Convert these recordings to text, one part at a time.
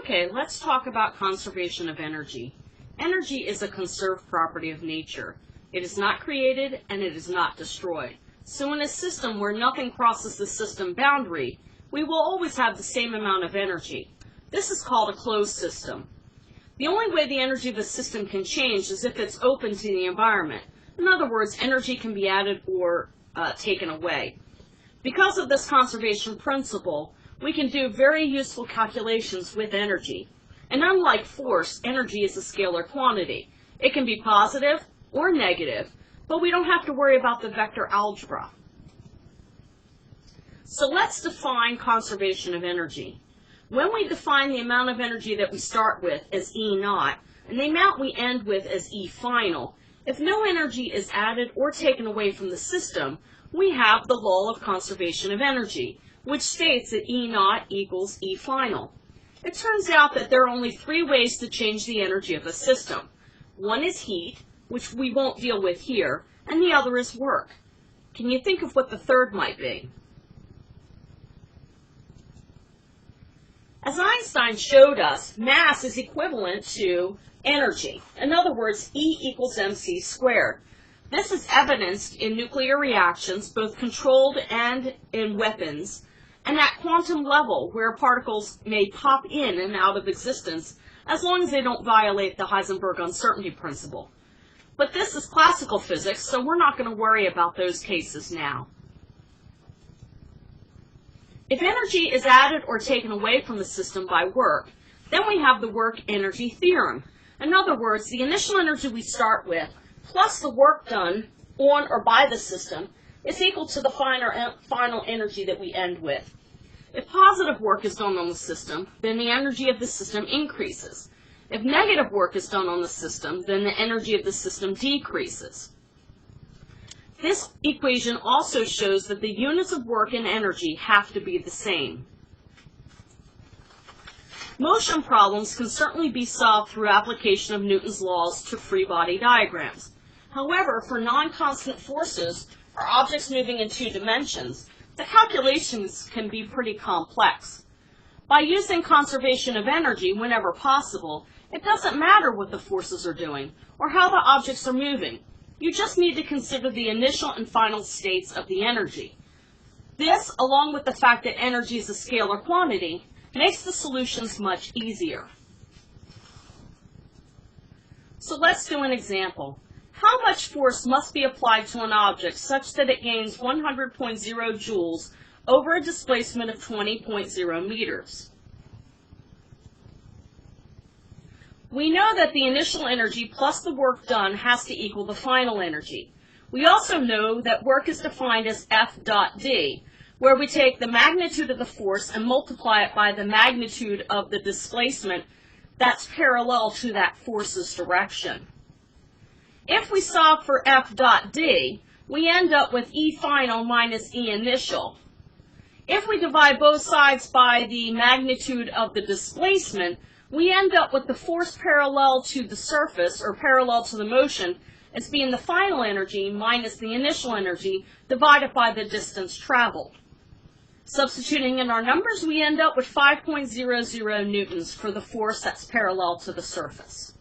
Okay, let's talk about conservation of energy. Energy is a conserved property of nature. It is not created and it is not destroyed. So in a system where nothing crosses the system boundary, we will always have the same amount of energy. This is called a closed system. The only way the energy of a system can change is if it's open to the environment. In other words, energy can be added or taken away. Because of this conservation principle, we can do very useful calculations with energy. And unlike force, energy is a scalar quantity. It can be positive or negative, but we don't have to worry about the vector algebra. So let's define conservation of energy. When we define the amount of energy that we start with as E naught, and the amount we end with as E final, if no energy is added or taken away from the system, we have the law of conservation of energy, which states that E naught equals E final. It turns out that there are only three ways to change the energy of a system. One is heat, which we won't deal with here, and the other is work. Can you think of what the third might be? As Einstein showed us, mass is equivalent to energy. In other words, E equals mc squared. This is evidenced in nuclear reactions, both controlled and in weapons, and at quantum level, where particles may pop in and out of existence, as long as they don't violate the Heisenberg uncertainty principle. But this is classical physics, so we're not going to worry about those cases now. If energy is added or taken away from the system by work, then we have the work-energy theorem. In other words, the initial energy we start with, plus the work done on or by the system, is equal to the final energy that we end with. If positive work is done on the system, then the energy of the system increases. If negative work is done on the system, then the energy of the system decreases. This equation also shows that the units of work and energy have to be the same. Motion problems can certainly be solved through application of Newton's laws to free body diagrams. However, for non-constant forces, or objects moving in two dimensions, the calculations can be pretty complex. By using conservation of energy whenever possible, it doesn't matter what the forces are doing or how the objects are moving. You just need to consider the initial and final states of the energy. This, along with the fact that energy is a scalar quantity, makes the solutions much easier. So let's do an example. How much force must be applied to an object such that it gains 100.0 joules over a displacement of 20.0 meters? We know that the initial energy plus the work done has to equal the final energy. We also know that work is defined as F dot D, where we take the magnitude of the force and multiply it by the magnitude of the displacement that's parallel to that force's direction. If we solve for F dot D, we end up with E final minus E initial. If we divide both sides by the magnitude of the displacement, we end up with the force parallel to the surface, or parallel to the motion, as being the final energy minus the initial energy divided by the distance traveled. Substituting in our numbers, we end up with 5.00 newtons for the force that's parallel to the surface.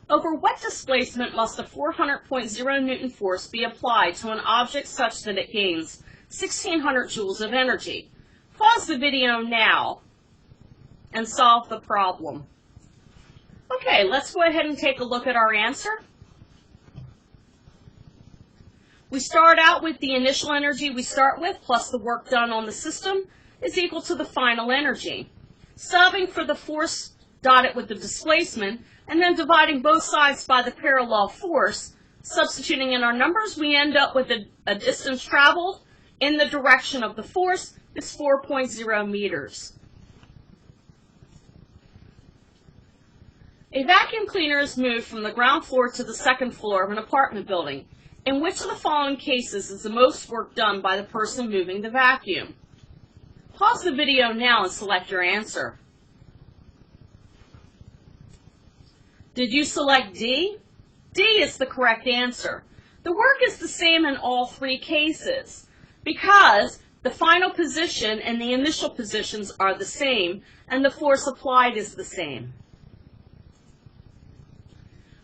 Over what displacement must a 400.0 newton force be applied to an object such that it gains 1600 joules of energy? Pause the video now and solve the problem. Okay, let's go ahead and take a look at our answer. We start out with the initial energy we start with plus the work done on the system is equal to the final energy. Subbing for the force dotted with the displacement and then dividing both sides by the parallel force, substituting in our numbers, we end up with a distance traveled in the direction of the force is 4.0 meters. A vacuum cleaner is moved from the ground floor to the second floor of an apartment building. In which of the following cases is the most work done by the person moving the vacuum? Pause the video now and select your answer. Did you select D? D is the correct answer. The work is the same in all three cases because The final position and the initial positions are the same, and the force applied is the same.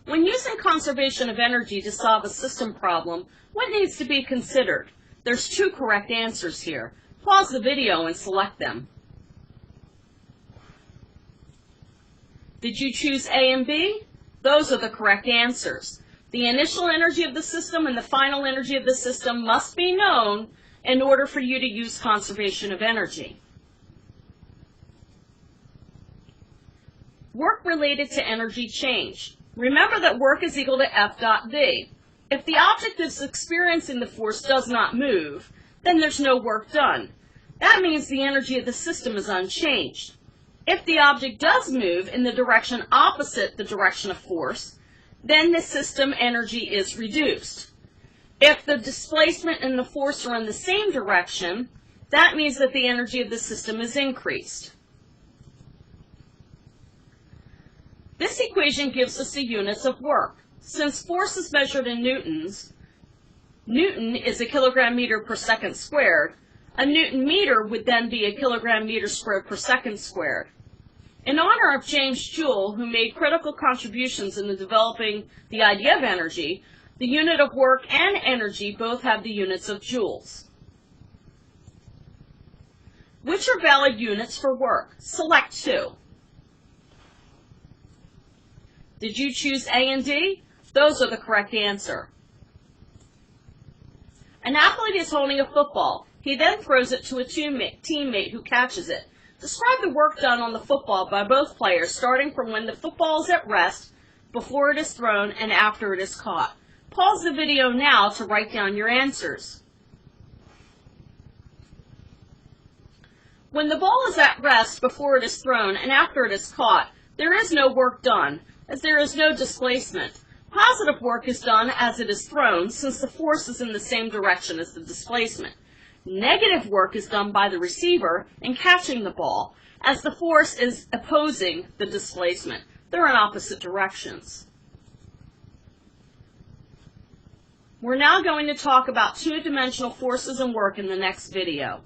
When using conservation of energy to solve a system problem, what needs to be considered? There's 2 correct answers here. Pause the video and select them. Did you choose A and B? Those are the correct answers. The initial energy of the system and the final energy of the system must be known in order for you to use conservation of energy. Work related to energy change. Remember that work is equal to F dot V. If the object that's experiencing the force does not move, then there's no work done. That means the energy of the system is unchanged. If the object does move in the direction opposite the direction of force, then the system energy is reduced. If the displacement and the force are in the same direction, that means that the energy of the system is increased. This equation gives us the units of work. Since force is measured in newtons, Newton is a kilogram meter per second squared. A Newton meter would then be a kilogram meter squared per second squared. In honor of James Joule, who made critical contributions in developing the idea of energy, the unit of work and energy both have the units of joules. Which are valid units for work? Select 2. Did you choose A and D? Those are the correct answer. An athlete is holding a football. He then throws it to a teammate who catches it. Describe the work done on the football by both players, starting from when the football is at rest, before it is thrown, and after it is caught. Pause the video now to write down your answers. When the ball is at rest before it is thrown and after it is caught, there is no work done, as there is no displacement. Positive work is done as it is thrown, since the force is in the same direction as the displacement. Negative work is done by the receiver in catching the ball, as the force is opposing the displacement. They're in opposite directions. We're now going to talk about 2-dimensional forces and work in the next video.